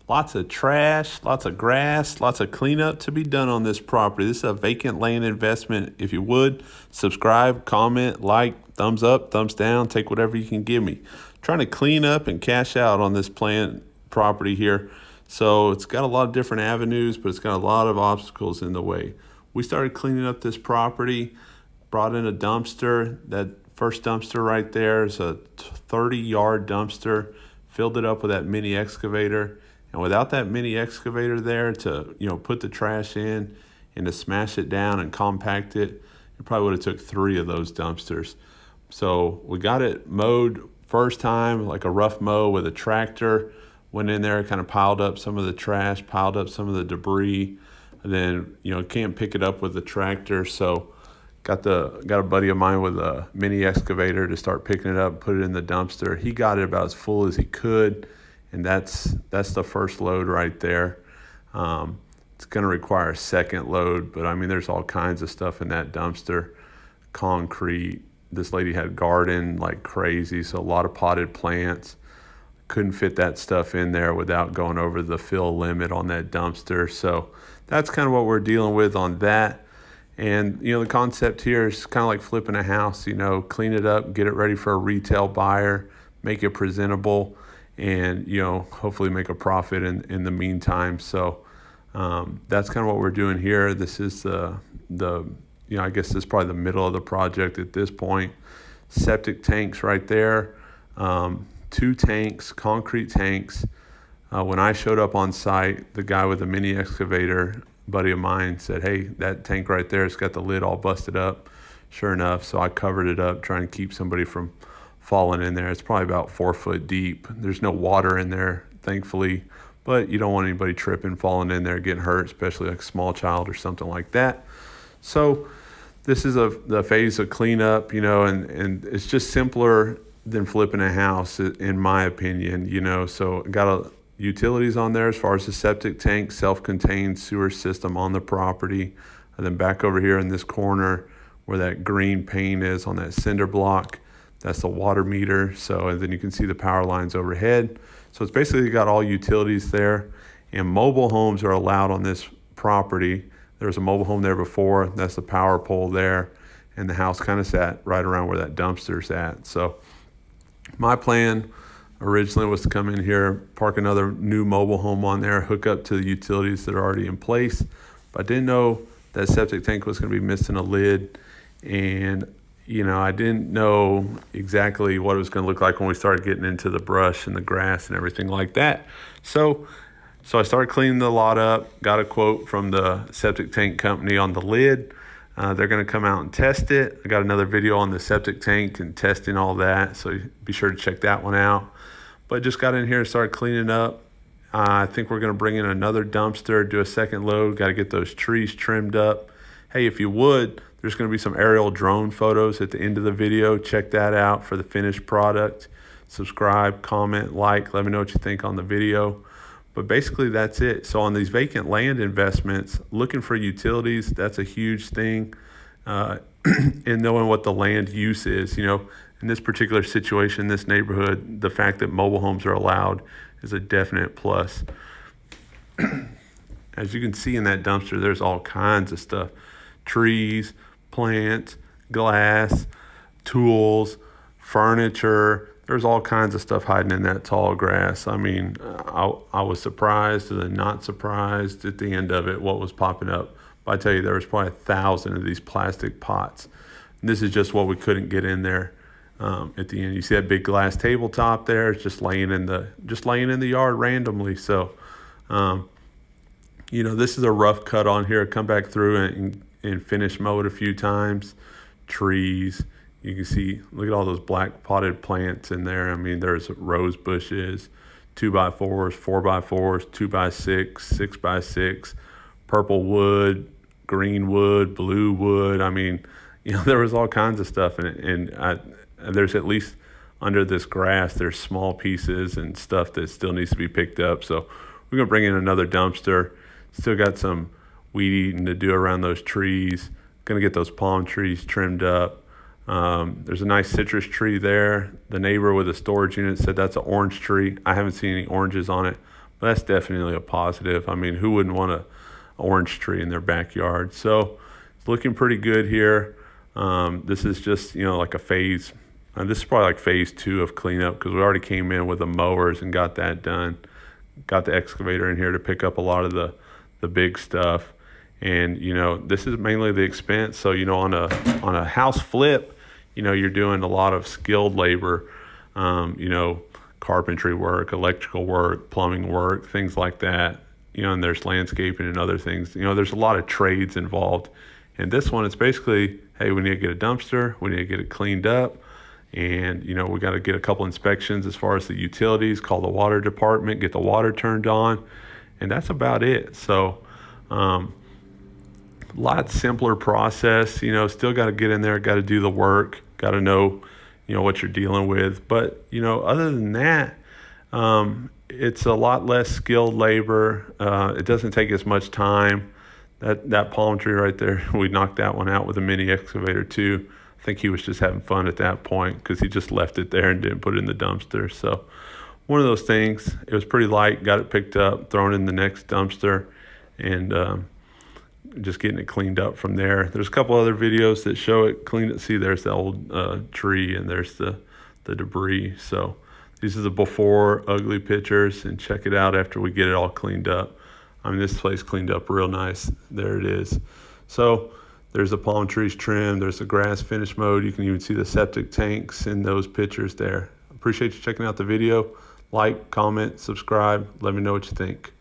Lots of trash, lots of grass, lots of cleanup to be done on this property. This is a vacant land investment. If you would, subscribe, comment, like, thumbs up, thumbs down, take whatever you can give me. Trying to clean up and cash out on this plant property here. So it's got a lot of different avenues, but it's got a lot of obstacles in the way. We started cleaning up this property, brought in a dumpster. That first dumpster right there is a 30-yard dumpster, filled it up with that mini excavator. And without that mini excavator there to, put the trash in and to smash it down and compact it, it probably would have took 3 of those dumpsters. So we got it mowed first time, like a rough mow with a tractor. Went in there, kind of piled up some of the trash, piled up some of the debris. And then, can't pick it up with the tractor. So got a buddy of mine with a mini excavator to start picking it up, put it in the dumpster. He got it about as full as he could. And that's the first load right there. It's going to require a second load, but there's all kinds of stuff in that dumpster. Concrete. This lady had garden like crazy, so a lot of potted plants. Couldn't fit that stuff in there without going over the fill limit on that dumpster. So that's kind of what we're dealing with on that. And, the concept here is kind of like flipping a house, clean it up, get it ready for a retail buyer, make it presentable, and hopefully make a profit in the meantime. So that's kind of what we're doing here. This is the I guess this is probably the middle of the project at this point. Septic tanks right there, 2 tanks, concrete tanks. When I showed up on site, the guy with the mini excavator, buddy of mine, said, "Hey, that tank right there, it's got the lid all busted up." Sure enough, so I covered it up, trying to keep somebody from falling in there. It's probably about 4 foot deep. There's no water in there, thankfully, but you don't want anybody tripping, falling in there, getting hurt, especially like a small child or something like that. So this is the phase of cleanup, and it's just simpler than flipping a house, in my opinion, So got utilities on there as far as the septic tank, self-contained sewer system on the property. And then back over here in this corner where that green paint is on that cinder block, that's the water meter. So, and then you can see the power lines overhead. So it's basically got all utilities there, and mobile homes are allowed on this property. There was a mobile home there before. That's the power pole there. And the house kind of sat right around where that dumpster's at. So my plan originally was to come in here, park another new mobile home on there, hook up to the utilities that are already in place. But I didn't know that septic tank was going to be missing a lid. And I didn't know exactly what it was going to look like when we started getting into the brush and the grass and everything like that. So I started cleaning the lot up, got a quote from the septic tank company on the lid. They're going to come out and test it. I got another video on the septic tank and testing all that, so be sure to check that one out. But just got in here and started cleaning up. I think we're going to bring in another dumpster, do a second load. Got to get those trees trimmed up. Hey, if you would, there's going to be some aerial drone photos at the end of the video. Check that out for the finished product. Subscribe, comment, like, let me know what you think on the video. But basically that's it. So on these vacant land investments, looking for utilities, that's a huge thing. And knowing what the land use is, in this particular situation, this neighborhood, the fact that mobile homes are allowed is a definite plus. As you can see in that dumpster, there's all kinds of stuff. Trees, plants, glass, tools, furniture. There's all kinds of stuff hiding in that tall grass. I was surprised and then not surprised at the end of it, what was popping up. But I tell you, there was probably 1,000 of these plastic pots. And this is just what we couldn't get in there at the end. You see that big glass tabletop there? It's just laying in the yard randomly. So, this is a rough cut on here. Come back through and finish mow it a few times. Trees. You can see, look at all those black potted plants in there. There's rose bushes, 2x4s, 4x4s, 2x6, 6x6, purple wood, green wood, blue wood. There was all kinds of stuff. And there's at least under this grass, there's small pieces and stuff that still needs to be picked up. So we're going to bring in another dumpster. Still got some weed eating to do around those trees. Going to get those palm trees trimmed up. There's a nice citrus tree there. The neighbor with a storage unit said that's an orange tree. I haven't seen any oranges on it, That's definitely a positive. I mean, who wouldn't want a orange tree in their backyard? So it's looking pretty good here. This is just, like a phase. This is probably like phase 2 of cleanup, because we already came in with the mowers and got that done. Got the excavator in here to pick up a lot of the big stuff. And, this is mainly the expense. So, on a house flip, you're doing a lot of skilled labor, carpentry work, electrical work, plumbing work, things like that. And there's landscaping and other things. There's a lot of trades involved. And this one, it's basically, hey, we need to get a dumpster, we need to get it cleaned up, and we got to get a couple inspections as far as the utilities, call the water department, get the water turned on, and that's about it. So a lot simpler process. Still got to get in there, got to do the work, got to know what you're dealing with. But other than that, it's a lot less skilled labor. It doesn't take as much time. That palm tree right there, we knocked that one out with a mini excavator too. I think he was just having fun at that point, because he just left it there and didn't put it in the dumpster. So one of those things. It was pretty light, got it picked up, thrown in the next dumpster, and just getting it cleaned up from there. There's a couple other videos that show it cleaned. See, there's the old tree, and there's the debris. So these are the before ugly pictures, and check it out after we get it all cleaned up. I mean, this place cleaned up real nice. There it is. So there's the palm trees trimmed. There's the grass finish mode. You can even see the septic tanks in those pictures there. Appreciate you checking out the video. Like, comment, subscribe. Let me know what you think.